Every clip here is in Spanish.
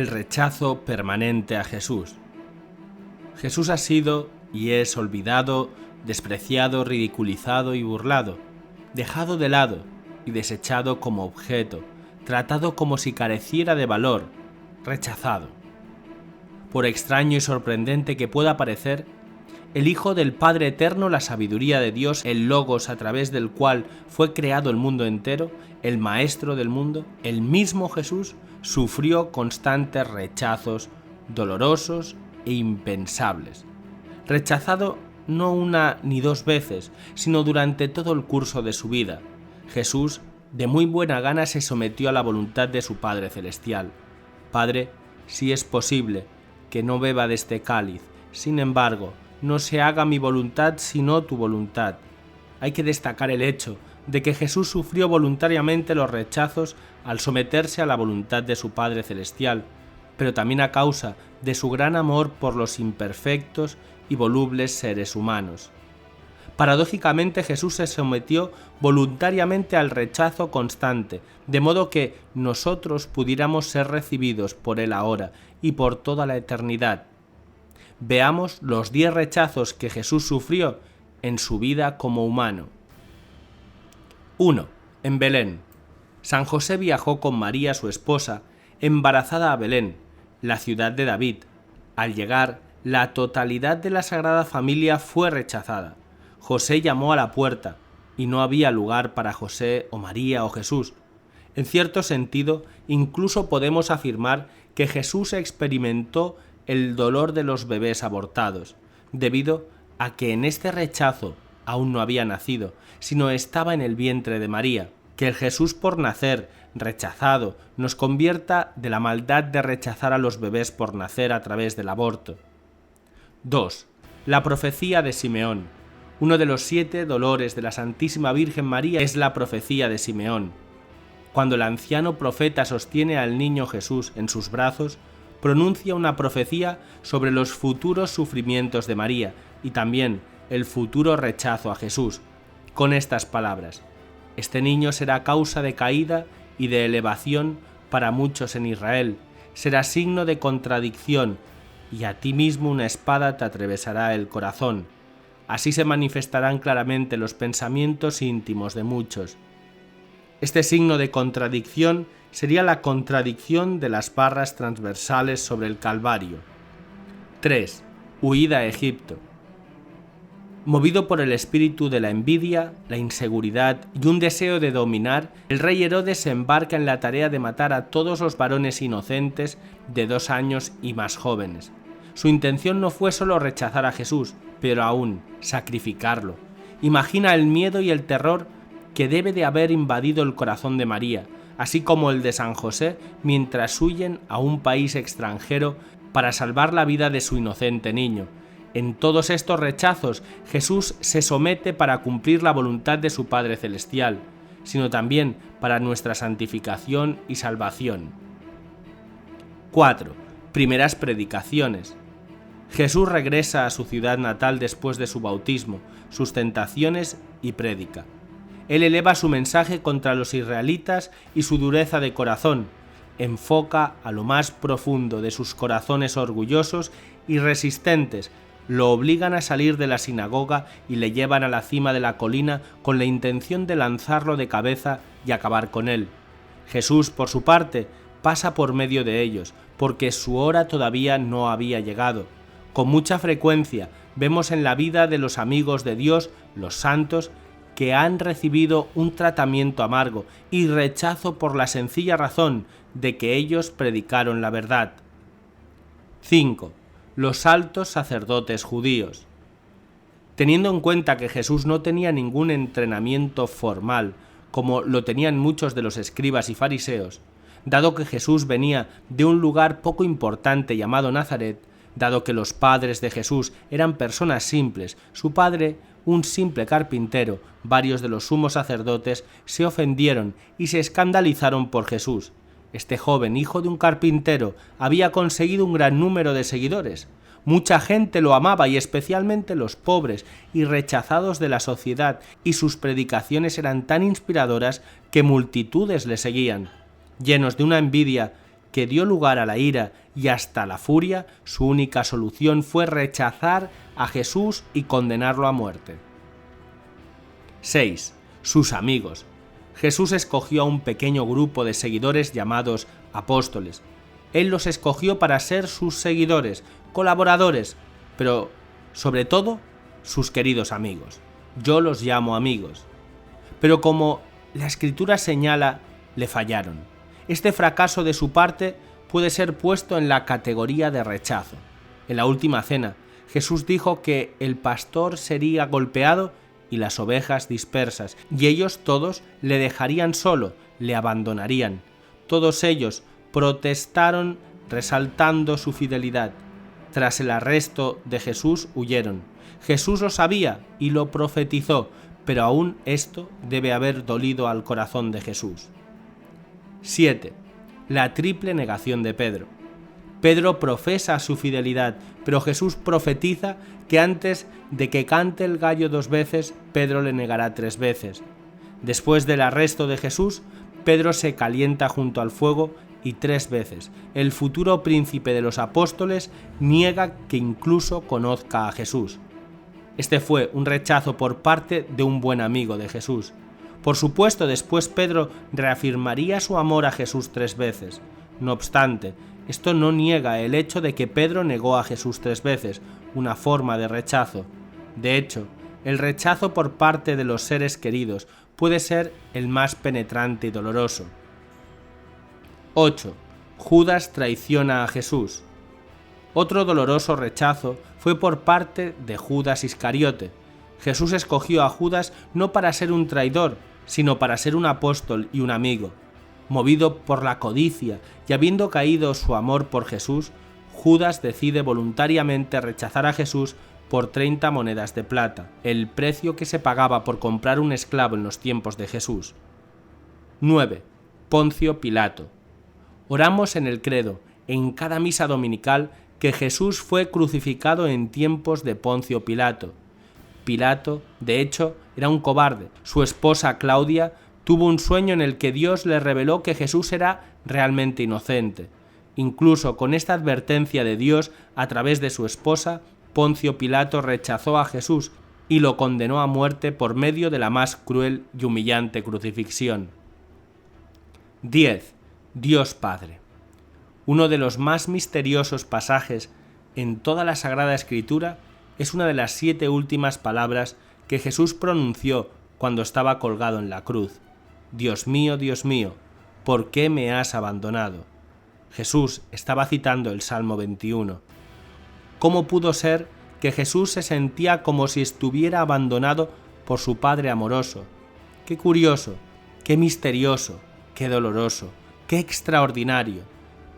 El rechazo permanente a Jesús. Jesús ha sido y es olvidado, despreciado, ridiculizado y burlado, dejado de lado y desechado como objeto, tratado como si careciera de valor, rechazado. Por extraño y sorprendente que pueda parecer, el Hijo del Padre Eterno, la sabiduría de Dios, el Logos a través del cual fue creado el mundo entero, el Maestro del mundo, el mismo Jesús, sufrió constantes rechazos dolorosos e impensables. Rechazado no una ni dos veces, sino durante todo el curso de su vida. Jesús, de muy buena gana, se sometió a la voluntad de su Padre Celestial. Padre, si es posible, que no beba de este cáliz. Sin embargo, no se haga mi voluntad sino tu voluntad. Hay que destacar el hecho de que Jesús sufrió voluntariamente los rechazos al someterse a la voluntad de su Padre Celestial, pero también a causa de su gran amor por los imperfectos y volubles seres humanos. Paradójicamente, Jesús se sometió voluntariamente al rechazo constante, de modo que nosotros pudiéramos ser recibidos por Él ahora y por toda la eternidad. Veamos los 10 rechazos que Jesús sufrió en su vida como humano. 1. En Belén. San José viajó con María, su esposa, embarazada a Belén, la ciudad de David. Al llegar, la totalidad de la Sagrada Familia fue rechazada. José llamó a la puerta, y no había lugar para José o María o Jesús. En cierto sentido, incluso podemos afirmar que Jesús experimentó el dolor de los bebés abortados, debido a que en este rechazo aún no había nacido, sino estaba en el vientre de María. Que el Jesús por nacer rechazado nos convierta de la maldad de rechazar a los bebés por nacer a través del aborto. 2. La profecía de Simeón. Uno de los 7 dolores de la Santísima Virgen María es la profecía de Simeón. Cuando el anciano profeta sostiene al niño Jesús en sus brazos, pronuncia una profecía sobre los futuros sufrimientos de María y también el futuro rechazo a Jesús, con estas palabras: este niño será causa de caída y de elevación para muchos en Israel, será signo de contradicción, y a ti mismo una espada te atravesará el corazón. Así se manifestarán claramente los pensamientos íntimos de muchos. Este signo de contradicción sería la contradicción de las barras transversales sobre el Calvario. 3. Huida a Egipto. Movido por el espíritu de la envidia, la inseguridad y un deseo de dominar, el rey Herodes se embarca en la tarea de matar a todos los varones inocentes de 2 años y más jóvenes. Su intención no fue solo rechazar a Jesús, pero aún sacrificarlo. Imagina el miedo y el terror que debe de haber invadido el corazón de María, así como el de San José, mientras huyen a un país extranjero para salvar la vida de su inocente niño. En todos estos rechazos, Jesús se somete para cumplir la voluntad de su Padre Celestial, sino también para nuestra santificación y salvación. 4. Primeras predicaciones. Jesús regresa a su ciudad natal después de su bautismo, sus tentaciones y prédica. Él eleva su mensaje contra los israelitas y su dureza de corazón, enfoca a lo más profundo de sus corazones orgullosos y resistentes, lo obligan a salir de la sinagoga y le llevan a la cima de la colina con la intención de lanzarlo de cabeza y acabar con él. Jesús, por su parte, pasa por medio de ellos, porque su hora todavía no había llegado. Con mucha frecuencia vemos en la vida de los amigos de Dios, los santos, que han recibido un tratamiento amargo y rechazo por la sencilla razón de que ellos predicaron la verdad. 5. Los altos sacerdotes judíos. Teniendo en cuenta que Jesús no tenía ningún entrenamiento formal, como lo tenían muchos de los escribas y fariseos, dado que Jesús venía de un lugar poco importante llamado Nazaret, dado que los padres de Jesús eran personas simples, su padre un simple carpintero, varios de los sumos sacerdotes se ofendieron y se escandalizaron por Jesús. Este joven hijo de un carpintero había conseguido un gran número de seguidores. Mucha gente lo amaba, y especialmente los pobres y rechazados de la sociedad, y sus predicaciones eran tan inspiradoras que multitudes le seguían. Llenos de una envidia que dio lugar a la ira y hasta la furia, su única solución fue rechazar a Jesús y condenarlo a muerte. 6. Sus amigos. Jesús escogió a un pequeño grupo de seguidores llamados apóstoles. Él los escogió para ser sus seguidores, colaboradores, pero sobre todo sus queridos amigos. Yo los llamo amigos. Pero como la Escritura señala, le fallaron. Este fracaso de su parte puede ser puesto en la categoría de rechazo. En la última cena, Jesús dijo que el pastor sería golpeado y las ovejas dispersas, y ellos todos le dejarían solo, le abandonarían. Todos ellos protestaron resaltando su fidelidad. Tras el arresto de Jesús huyeron. Jesús lo sabía y lo profetizó, pero aún esto debe haber dolido al corazón de Jesús. 7. La triple negación de Pedro. Pedro profesa su fidelidad, pero Jesús profetiza que antes de que cante el gallo 2 veces, Pedro le negará 3 veces. Después del arresto de Jesús, Pedro se calienta junto al fuego y 3 veces el futuro príncipe de los apóstoles niega que incluso conozca a Jesús. Este fue un rechazo por parte de un buen amigo de Jesús. Por supuesto, después Pedro reafirmaría su amor a Jesús 3 veces. No obstante, esto no niega el hecho de que Pedro negó a Jesús 3 veces, una forma de rechazo. De hecho, el rechazo por parte de los seres queridos puede ser el más penetrante y doloroso. 8. Judas traiciona a Jesús. Otro doloroso rechazo fue por parte de Judas Iscariote. Jesús escogió a Judas no para ser un traidor, sino para ser un apóstol y un amigo. Movido por la codicia y habiendo caído su amor por Jesús, Judas decide voluntariamente rechazar a Jesús por 30 monedas de plata, el precio que se pagaba por comprar un esclavo en los tiempos de Jesús. 9. Poncio Pilato. Oramos en el credo, en cada misa dominical, que Jesús fue crucificado en tiempos de Poncio Pilato. Pilato, de hecho, era un cobarde. Su esposa Claudia tuvo un sueño en el que Dios le reveló que Jesús era realmente inocente. Incluso con esta advertencia de Dios a través de su esposa, Poncio Pilato rechazó a Jesús y lo condenó a muerte por medio de la más cruel y humillante crucifixión. 10. Dios Padre. Uno de los más misteriosos pasajes en toda la Sagrada Escritura es una de las 7 últimas palabras que Jesús pronunció cuando estaba colgado en la cruz. Dios mío, ¿por qué me has abandonado? Jesús estaba citando el Salmo 21. ¿Cómo pudo ser que Jesús se sentía como si estuviera abandonado por su Padre amoroso? Qué curioso, qué misterioso, qué doloroso, qué extraordinario.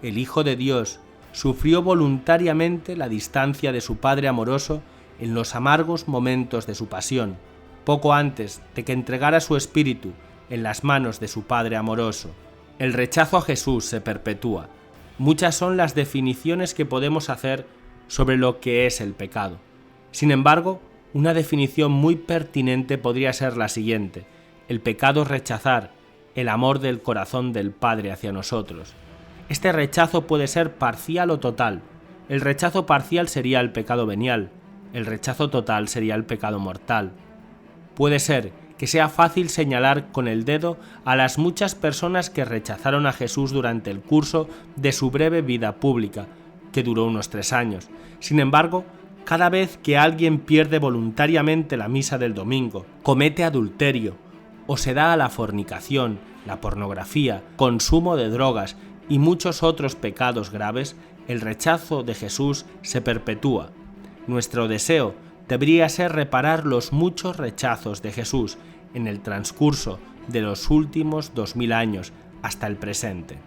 El Hijo de Dios sufrió voluntariamente la distancia de su Padre amoroso en los amargos momentos de su pasión, poco antes de que entregara su espíritu en las manos de su Padre amoroso. El rechazo a Jesús se perpetúa. Muchas son las definiciones que podemos hacer sobre lo que es el pecado. Sin embargo, una definición muy pertinente podría ser la siguiente: el pecado es rechazar el amor del corazón del Padre hacia nosotros. Este rechazo puede ser parcial o total. El rechazo parcial sería el pecado venial, el rechazo total sería el pecado mortal. Puede ser que sea fácil señalar con el dedo a las muchas personas que rechazaron a Jesús durante el curso de su breve vida pública, que duró unos 3 años. Sin embargo, cada vez que alguien pierde voluntariamente la misa del domingo, comete adulterio, o se da a la fornicación, la pornografía, consumo de drogas y muchos otros pecados graves, el rechazo de Jesús se perpetúa. Nuestro deseo debería ser reparar los muchos rechazos de Jesús en el transcurso de los últimos 2000 años hasta el presente.